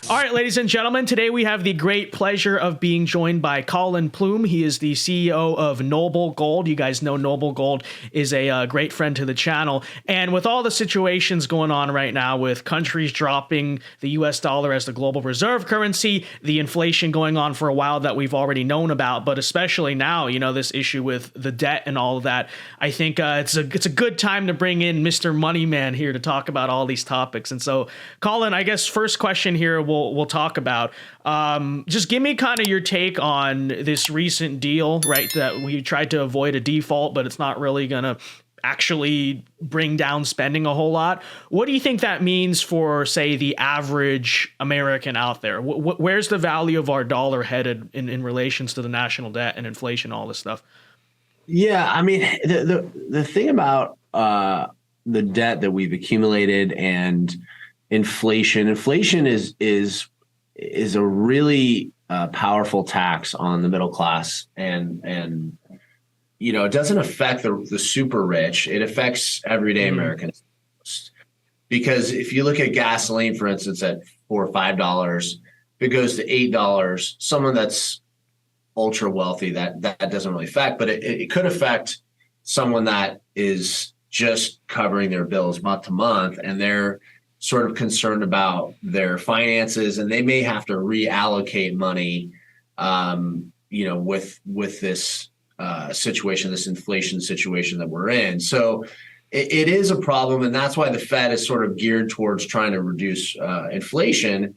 All right, ladies and gentlemen, today we have the great pleasure of being joined by Colin Plume. He is the CEO of Noble Gold. You guys know Noble Gold is a great friend to the channel. And with all the situations going on right now with countries dropping the US dollar as the global reserve currency, the inflation going on for a while that we've already known about, but especially now, you know, this issue with the debt and all of that, I think it's a good time to bring in Mr. Moneyman here to talk about all these topics. And so, Colin, I guess first question here we'll talk about. Just give me kind of your take on this recent deal, right? That we tried to avoid a default, but it's not really going to actually bring down spending a whole lot. What do you think that means for, say, the average American out there? Where's the value of our dollar headed in relations to the national debt and inflation, all this stuff? Yeah, I mean, the thing about the debt that we've accumulated and inflation is a really powerful tax on the middle class, and you know, it doesn't affect the super rich. It affects everyday Americans. Because if you look at gasoline, for instance, at $4 or $5, if it goes to $8, someone that's ultra wealthy, that doesn't really affect, but it could affect someone that is just covering their bills month to month, and they're sort of concerned about their finances, and they may have to reallocate money, you know, with this situation, this inflation situation that we're in. So it is a problem, and that's why the Fed is sort of geared towards trying to reduce inflation.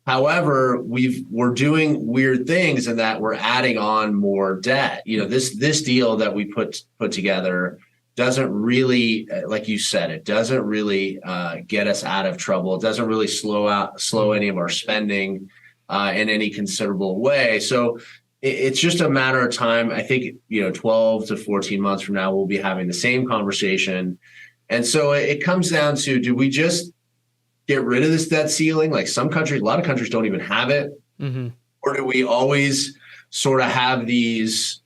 However, we're doing weird things in that we're adding on more debt. You know, this deal that we put together doesn't really, like you said, it doesn't really get us out of trouble. It doesn't really slow any of our spending in any considerable way. So it's just a matter of time. I think, you know, 12 to 14 months from now, we'll be having the same conversation. And so it comes down to, do we just get rid of this debt ceiling? Like some countries, a lot of countries don't even have it. Or do we always sort of have these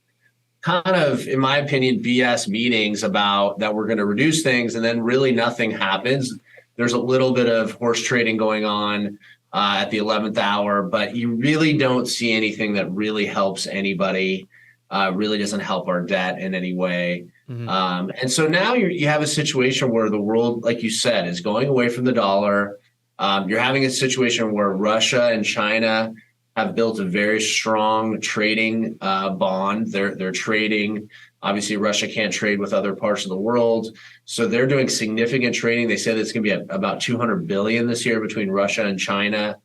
kind of, in my opinion, BS meetings about that we're going to reduce things, and then really nothing happens? There's a little bit of horse trading going on at the 11th hour, but you really don't see anything that really helps anybody, really doesn't help our debt in any way. And so now you have a situation where the world, like you said, is going away from the dollar. You're having a situation where Russia and China have built a very strong trading bond. They're trading. Obviously, Russia can't trade with other parts of the world, so they're doing significant trading. They said it's going to be about $200 billion this year between Russia and China.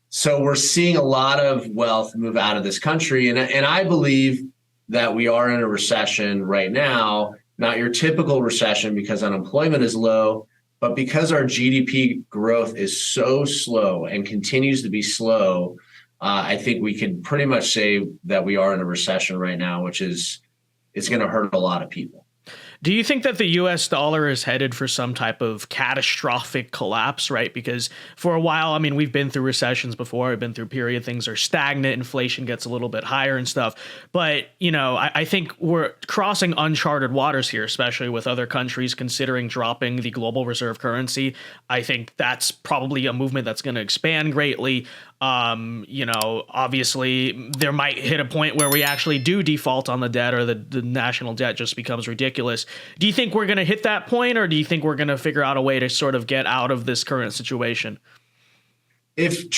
So we're seeing a lot of wealth move out of this country, and I believe that we are in a recession right now. Not your typical recession because unemployment is low, but because our GDP growth is so slow and continues to be slow. I think we can pretty much say that we are in a recession right now, which is, it's going to hurt a lot of people. Do you think that the US dollar is headed for some type of catastrophic collapse, right? Because for a while, I mean, we've been through recessions before. We've been through period things are stagnant, inflation gets a little bit higher and stuff. But, you know, I think we're crossing uncharted waters here, especially with other countries considering dropping the global reserve currency. I think that's probably a movement that's going to expand greatly. You know, obviously there might hit a point where we actually do default on the debt, or the national debt just becomes ridiculous. Do you think we're going to hit that point, or do you think we're going to figure out a way to sort of get out of this current situation? If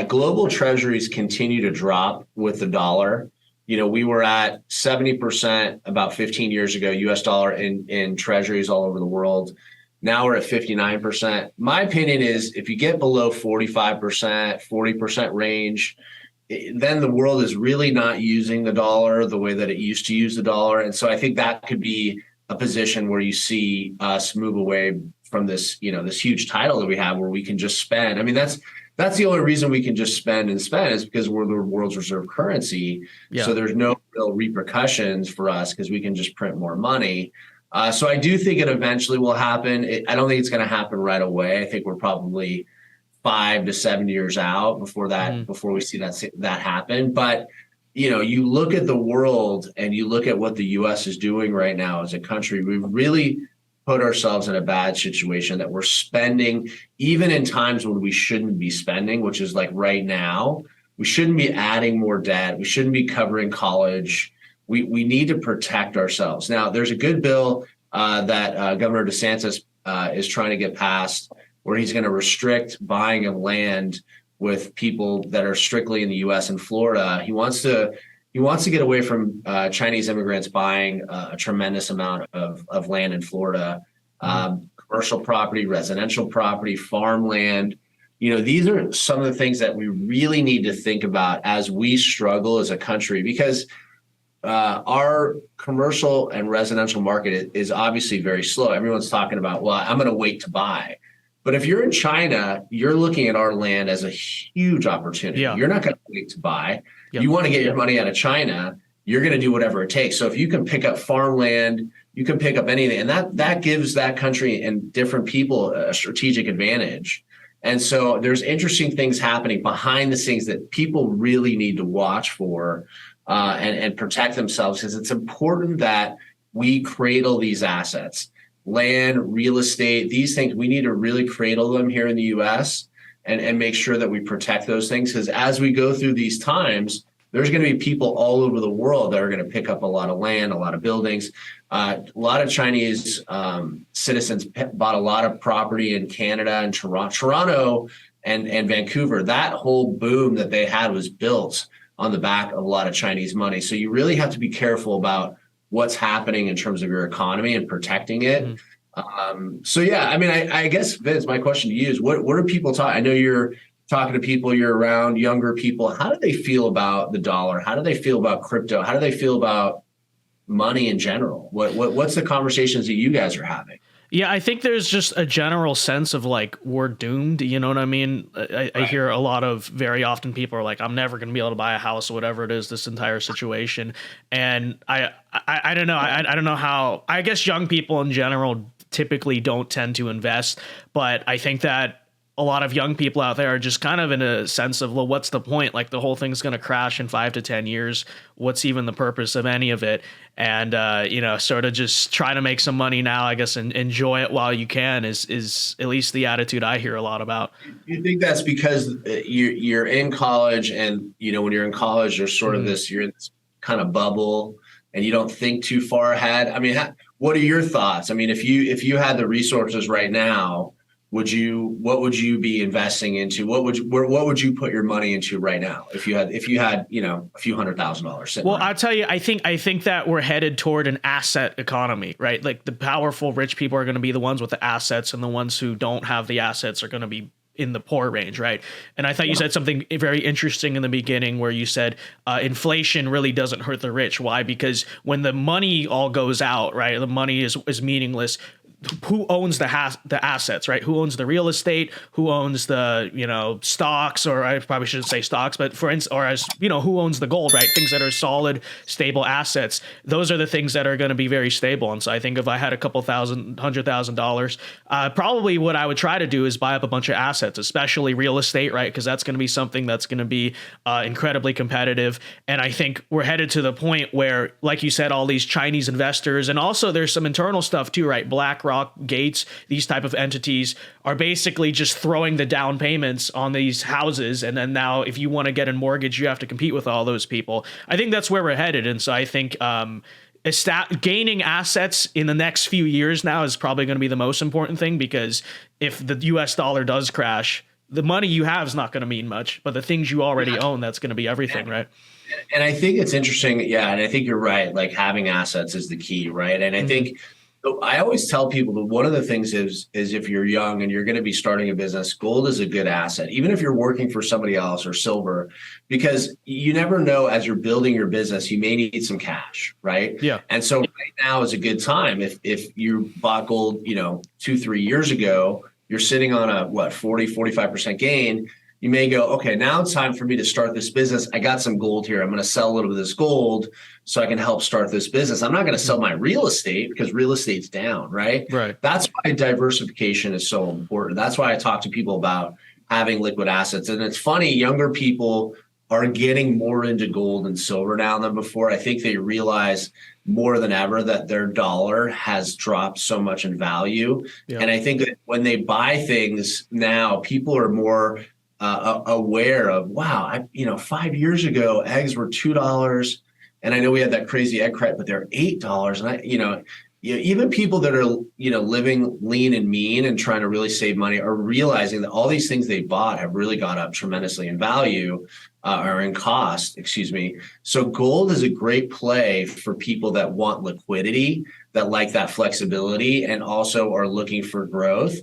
global treasuries continue to drop with the dollar, you know, we were at 70% about 15 years ago, US dollar in treasuries all over the world. Now we're at 59%. My opinion is if you get below 45%, 40% range, then the world is really not using the dollar the way that it used to use the dollar. And so I think that could be a position where you see us move away from this, you know, this huge title that we have where we can just spend. I mean, that's the only reason we can just spend is because we're the world's reserve currency. Yeah. So there's no real repercussions for us because we can just print more money. So I do think it eventually will happen. I don't think it's going to happen right away. I think we're probably 5 to 7 years out before we see that happen. But, you know, you look at the world and you look at what the U.S. is doing right now as a country. We really put ourselves in a bad situation that we're spending even in times when we shouldn't be spending, which is like right now. We shouldn't be adding more debt. We shouldn't be covering college. We need to protect ourselves. Now, there's a good bill that Governor DeSantis is trying to get passed, where he's going to restrict buying of land with people that are strictly in the U.S. and Florida. He wants to get away from Chinese immigrants buying a tremendous amount of land in Florida, commercial property, residential property, farmland. These are some of the things that we really need to think about as we struggle as a country, because our commercial and residential market is obviously very slow. Everyone's talking about, well, I'm going to wait to buy. But if you're in China, you're looking at our land as a huge opportunity. Yeah. You're not going to wait to buy. Yep. You want to get your money out of China, you're going to do whatever it takes. So if you can pick up farmland, you can pick up anything. And that gives that country and different people a strategic advantage. And so there's interesting things happening behind the scenes that people really need to watch for and protect themselves, because it's important that we cradle these assets. Land, real estate, these things, we need to really cradle them here in the U.S. and make sure that we protect those things, because as we go through these times, there's going to be people all over the world that are going to pick up a lot of land, a lot of buildings. A lot of Chinese citizens bought a lot of property in Canada and Toronto and Vancouver. That whole boom that they had was built on the back of a lot of Chinese money. So you really have to be careful about what's happening in terms of your economy and protecting it. I guess, Vince, my question to you is, what are people talking? I know you're talking to people, you're around younger people. How do they feel about the dollar? How do they feel about crypto? How do they feel about money in general? What's the conversations that you guys are having? Yeah, I think there's just a general sense of like, we're doomed. You know what I mean? I hear a lot of, very often people are like, I'm never going to be able to buy a house or whatever it is, this entire situation. And I don't know. I don't know how, I guess young people in general typically don't tend to invest, but I think that a lot of young people out there are just kind of in a sense of, well, what's the point? Like, the whole thing's going to crash in 5 to 10 years. What's even the purpose of any of it? And, sort of just try to make some money now, I guess, and enjoy it while you can is at least the attitude I hear a lot about. You think that's because you're in college, and, when you're in college, there's sort of you're in this kind of bubble and you don't think too far ahead? I mean, what are your thoughts? I mean, if you had the resources right now, what would you be investing into? What would you put your money into right now if you had a few $100,000 sitting? Well, I'll tell you, I think that we're headed toward an asset economy, right? Like, the powerful rich people are going to be the ones with the assets, and the ones who don't have the assets are going to be in the poor range, right? And I thought you said something very interesting in the beginning, where you said inflation really doesn't hurt the rich. Why? Because when the money all goes out, right, the money is meaningless. Who owns the assets, right? Who owns the real estate? Who owns the, stocks, or I probably shouldn't say stocks, but who owns the gold, right? Things that are solid, stable assets. Those are the things that are going to be very stable. And so I think if I had a couple $100,000, probably what I would try to do is buy up a bunch of assets, especially real estate, right? Because that's going to be something that's going to be incredibly competitive. And I think we're headed to the point where, like you said, all these Chinese investors, and also there's some internal stuff too, right? BlackRock, Gates, these type of entities are basically just throwing the down payments on these houses, and then now if you want to get a mortgage, you have to compete with all those people. I think that's where we're headed, and so I think gaining assets in the next few years now is probably going to be the most important thing, because if the U.S. dollar does crash, the money you have is not going to mean much, but the things you already own, that's going to be everything, right? And I think it's interesting, and I think you're right. Like, having assets is the key, right? And I think I always tell people that one of the things is if you're young and you're going to be starting a business, gold is a good asset, even if you're working for somebody else, or silver, because you never know, as you're building your business, you may need some cash, right? Yeah. And so right now is a good time. If you bought gold, 2-3 years ago, you're sitting on a 40-45% gain. You may go, okay, now it's time for me to start this business. I got some gold here. I'm going to sell a little bit of this gold so I can help start this business. I'm not going to sell my real estate because real estate's down, right? Right. That's why diversification is so important. That's why I talk to people about having liquid assets. And it's funny, younger people are getting more into gold and silver now than before. I think they realize more than ever that their dollar has dropped so much in value. Yeah. And I think that when they buy things now, people are more aware of, wow, 5 years ago, eggs were $2. And I know we had that crazy egg credit, but they're $8. And even people that are, living lean and mean and trying to really save money are realizing that all these things they bought have really gone up tremendously in value or in cost, excuse me. So gold is a great play for people that want liquidity, that like that flexibility, and also are looking for growth.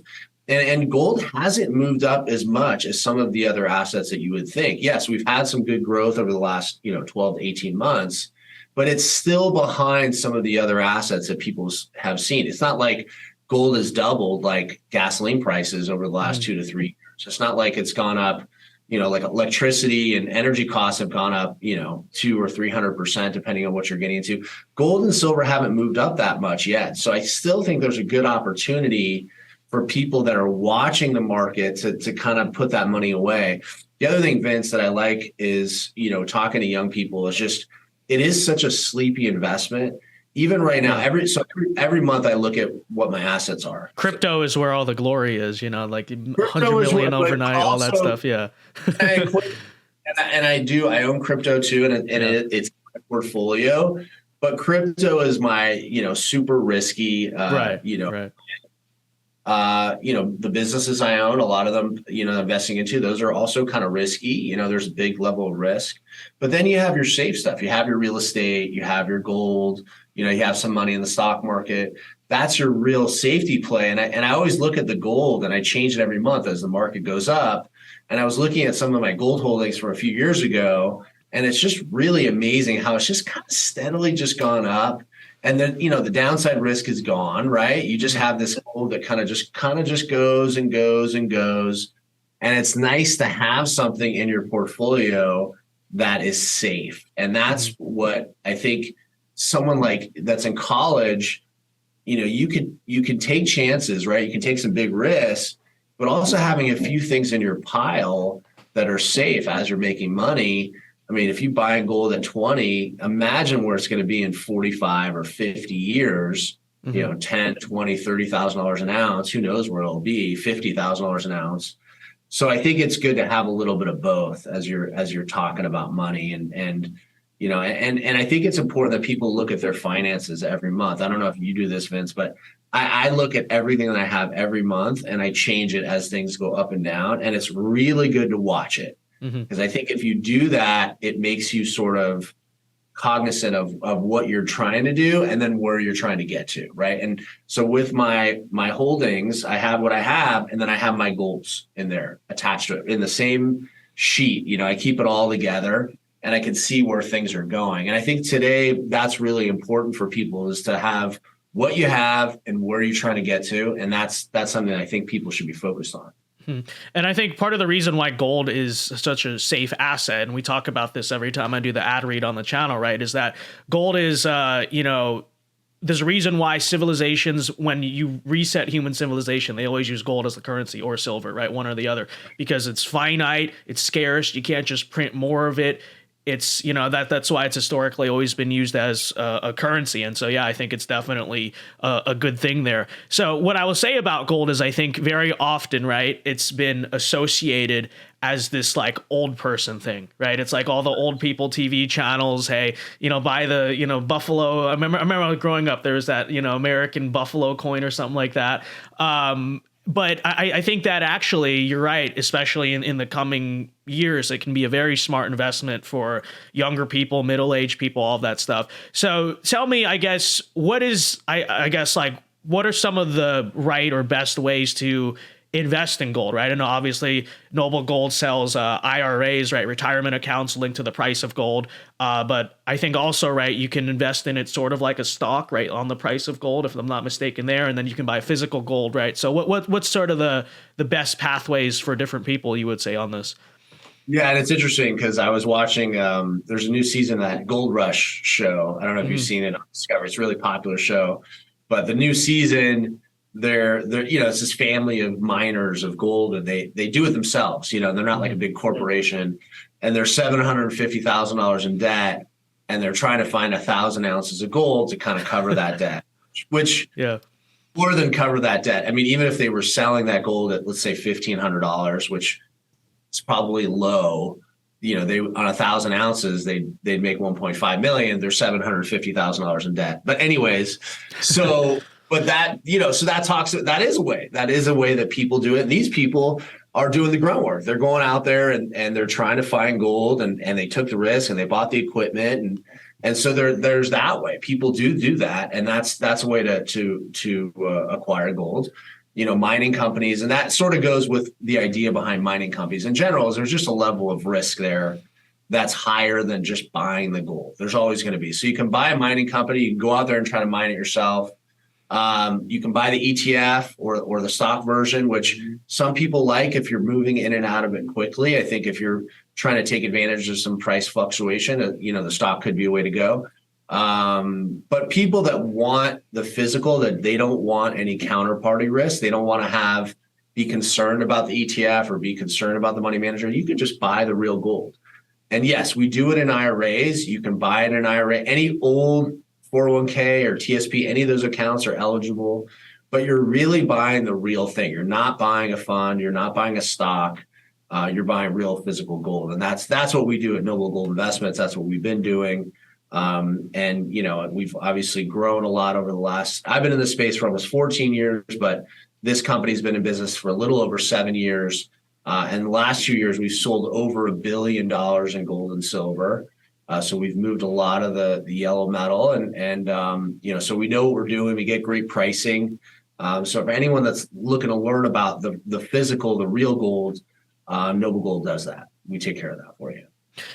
And gold hasn't moved up as much as some of the other assets that you would think. Yes, we've had some good growth over the last 12 to 18 months, but it's still behind some of the other assets that people have seen. It's not like gold has doubled like gasoline prices over the last 2 to 3 years. It's not like it's gone up, like electricity and energy costs have gone up, 200 or 300%, depending on what you're getting into. Gold and silver haven't moved up that much yet. So I still think there's a good opportunity for people that are watching the market to kind of put that money away. The other thing, Vince, that I like is, talking to young people is just, it is such a sleepy investment. Even right now, every month I look at what my assets are. Crypto is where all the glory is, like 100 million overnight, all that stuff. Yeah. and I own crypto too. It's my portfolio, but crypto is my, super risky, right. The businesses I own, a lot of them, investing into, those are also kind of risky. There's a big level of risk, but then you have your safe stuff. You have your real estate, you have your gold, you have some money in the stock market. That's your real safety play. And I always look at the gold and I change it every month as the market goes up. And I was looking at some of my gold holdings from a few years ago, and it's just really amazing how it's just kind of steadily just gone up. And then, the downside risk is gone, right? You just have this gold that kind of just goes and goes and goes. And it's nice to have something in your portfolio that is safe. And that's what I think someone like that's in college, you can take chances, right? You can take some big risks, but also having a few things in your pile that are safe as you're making money. I mean, if you buy gold at 20, imagine where it's going to be in 45 or 50 years, $10, $20, $30,000 an ounce. Who knows where it'll be, $50,000 an ounce. So I think it's good to have a little bit of both as you're talking about money. And I think it's important that people look at their finances every month. I don't know if you do this, Vince, but I look at everything that I have every month and I change it as things go up and down. And it's really good to watch it. Because I think if you do that, it makes you sort of cognizant of what you're trying to do and then where you're trying to get to, right? And so with my holdings, I have what I have, and then I have my goals in there attached to it in the same sheet. I keep it all together and I can see where things are going. And I think today that's really important for people, is to have what you have and where you're trying to get to. And that's something I think people should be focused on. And I think part of the reason why gold is such a safe asset, and we talk about this every time I do the ad read on the channel, right, is that gold is, there's a reason why civilizations, when you reset human civilization, they always use gold as the currency, or silver, right, one or the other, because it's finite, it's scarce, you can't just print more of it. It's, that's why it's historically always been used as a currency. And so, yeah, I think it's definitely a good thing there. So what I will say about gold is I think very often, right, it's been associated as this like old person thing, right? It's like all the old people TV channels, hey, buy the, Buffalo. I remember growing up, there was that, American Buffalo coin or something like that. But I think that actually, you're right, especially in the coming years, it can be a very smart investment for younger people, middle-aged people, all of that stuff. So tell me, I guess, what are some of the right or best ways to invest in gold, right? And obviously Noble Gold sells IRAs, right? Retirement accounts linked to the price of gold. But I think also, right, you can invest in it sort of like a stock, right, on the price of gold, if I'm not mistaken there. And then you can buy physical gold, right? So what's sort of the best pathways for different people, you would say, on this? Yeah, and it's interesting because I was watching, there's a new season of that Gold Rush show. I don't know if you've seen it on Discovery. It's a really popular show. But the new season, they're it's this family of miners of gold, and they do it themselves. They're not like a big corporation, and they're $750,000 in debt, and they're trying to find 1,000 ounces of gold to kind of cover that debt, which more than cover that debt. I mean, even if they were selling that gold at, let's say, $1,500, which is probably low, they on 1,000 ounces, they'd make 1.5 million. They're $750,000 in debt. But anyways, so but that, so that is a way. That is a way that people do it. And these people are doing the grunt work. They're going out there and they're trying to find gold, and they took the risk and they bought the equipment, and so there's that way. People do that, and that's a way to acquire gold. Mining companies, and that sort of goes with the idea behind mining companies in general, is there's just a level of risk there that's higher than just buying the gold. There's always going to be. So you can buy a mining company, you can go out there and try to mine it yourself. You can buy the ETF or the stock version, which some people like if you're moving in and out of it quickly. I think if you're trying to take advantage of some price fluctuation, the stock could be a way to go. But people that want the physical, that they don't want any counterparty risk, they don't want to be concerned about the ETF or be concerned about the money manager, you can just buy the real gold. And yes, we do it in IRAs. You can buy it in an IRA. Any old 401k or TSP, any of those accounts are eligible, but you're really buying the real thing. You're not buying a fund. You're not buying a stock. You're buying real physical gold. And that's what we do at Noble Gold Investments. That's what we've been doing. And we've obviously grown a lot over the last, I've been in this space for almost 14 years, but this company's been in business for a little over 7 years. And the last 2 years, we've sold over $1 billion in gold and silver. So we've moved a lot of the yellow metal, and so we know what we're doing. We get great pricing. So for anyone that's looking to learn about the physical, the real gold, Noble Gold does that. We take care of that for you.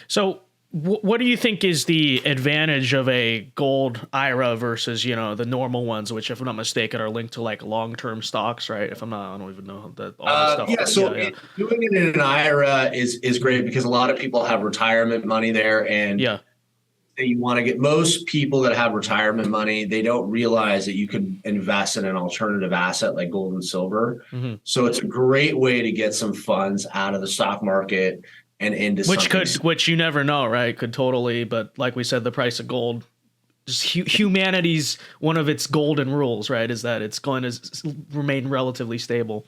So what do you think is the advantage of a gold IRA versus, the normal ones, which, if I'm not mistaken, are linked to like long-term stocks, right? If I'm not, I don't even know that all this stuff. Doing it in an IRA is great because a lot of people have retirement money there, and you want to get most people that have retirement money, they don't realize that you can invest in an alternative asset like gold and silver. Mm-hmm. So it's a great way to get some funds out of the stock market and into which you never know, right? Could totally, but like we said, the price of gold, just humanity's one of its golden rules, right? Is that it's going to remain relatively stable.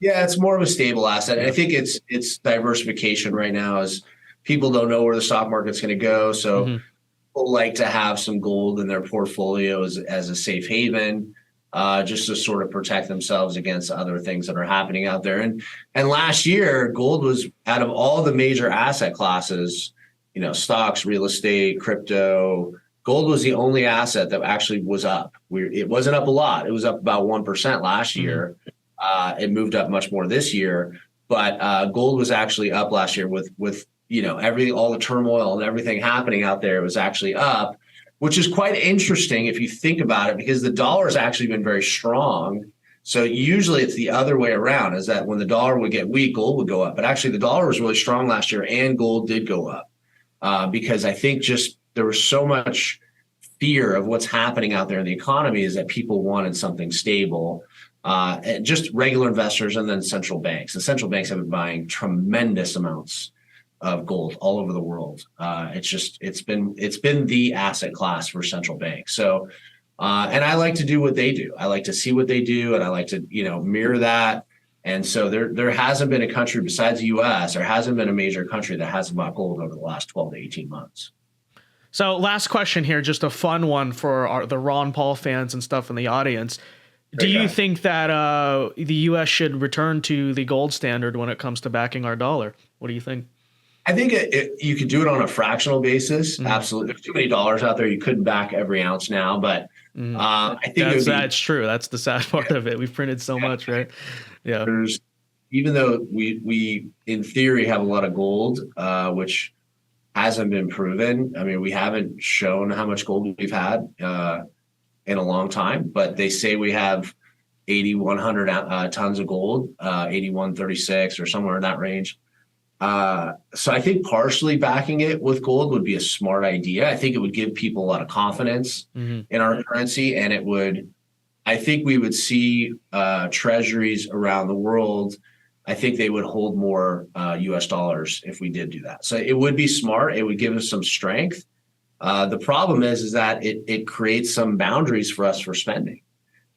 Yeah, it's more of a stable asset. And I think it's diversification right now, as people don't know where the stock market's going to go. So people like to have some gold in their portfolio as a safe haven. Just to sort of protect themselves against other things that are happening out there. And last year, gold was, out of all the major asset classes, stocks, real estate, crypto, gold was the only asset that actually was up. It wasn't up a lot. It was up about 1% last year. It moved up much more this year, but gold was actually up last year with everything, all the turmoil and everything happening out there. It was actually up, which is quite interesting if you think about it, because the dollar has actually been very strong. So usually it's the other way around, is that when the dollar would get weak, gold would go up. But actually the dollar was really strong last year and gold did go up because I think just there was so much fear of what's happening out there in the economy, is that people wanted something stable, and just regular investors, and then central banks. The central banks have been buying tremendous amounts of gold all over the world. It's been the asset class for central banks. So, and I like to do what they do. I like to see what they do, and I like to, mirror that. And so there hasn't been a country besides the U.S. There hasn't been a major country that hasn't bought gold over the last 12 to 18 months. So last question here, just a fun one for the Ron Paul fans and stuff in the audience. Do you think that the U.S. should return to the gold standard when it comes to backing our dollar? What do you think? I think you could do it on a fractional basis. Absolutely. There's too many dollars out there. You couldn't back every ounce now, but I think that's true. That's the sad part of it. We've printed so much, right? Yeah. Even though we in theory have a lot of gold, which hasn't been proven. I mean, we haven't shown how much gold we've had in a long time, but they say we have 8,100 tons of gold, 8,136 or somewhere in that range. So I think partially backing it with gold would be a smart idea. I think it would give people a lot of confidence in our currency, and I think we would see treasuries around the world. I think they would hold more US dollars if we did do that. So it would be smart. It would give us some strength. The problem is that it creates some boundaries for us for spending.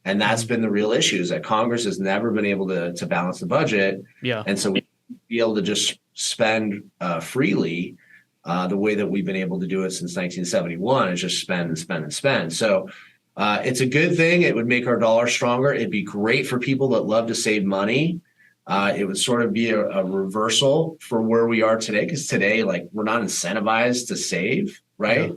And that's been the real issue, is that Congress has never been able to balance the budget. Yeah. And so we be able to just spend freely the way that we've been able to do it since 1971, is just spend and spend and spend. So it's a good thing. It would make our dollar stronger. It'd be great for people that love to save money. It would sort of be a reversal for where we are today, because today, like, we're not incentivized to save, right? Yeah.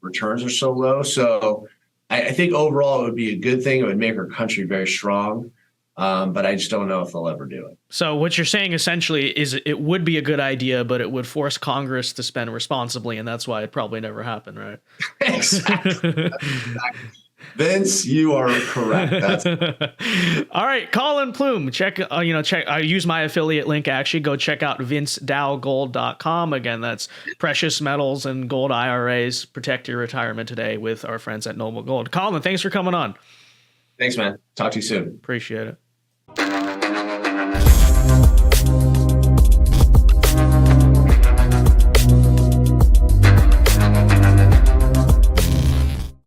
Returns are so low. So I think overall it would be a good thing. It would make our country very strong. But I just don't know if they'll ever do it. So what you're saying essentially is it would be a good idea, but it would force Congress to spend responsibly, and that's why it probably never happened, right? Exactly. Vince, you are correct. That's all right. Colin Plume, check. I use my affiliate link. Actually, go check out VinceDaoGold.com. Again, that's precious metals and gold IRAs. Protect your retirement today with our friends at Noble Gold. Colin, thanks for coming on. Thanks, man. Talk to you soon. Appreciate it.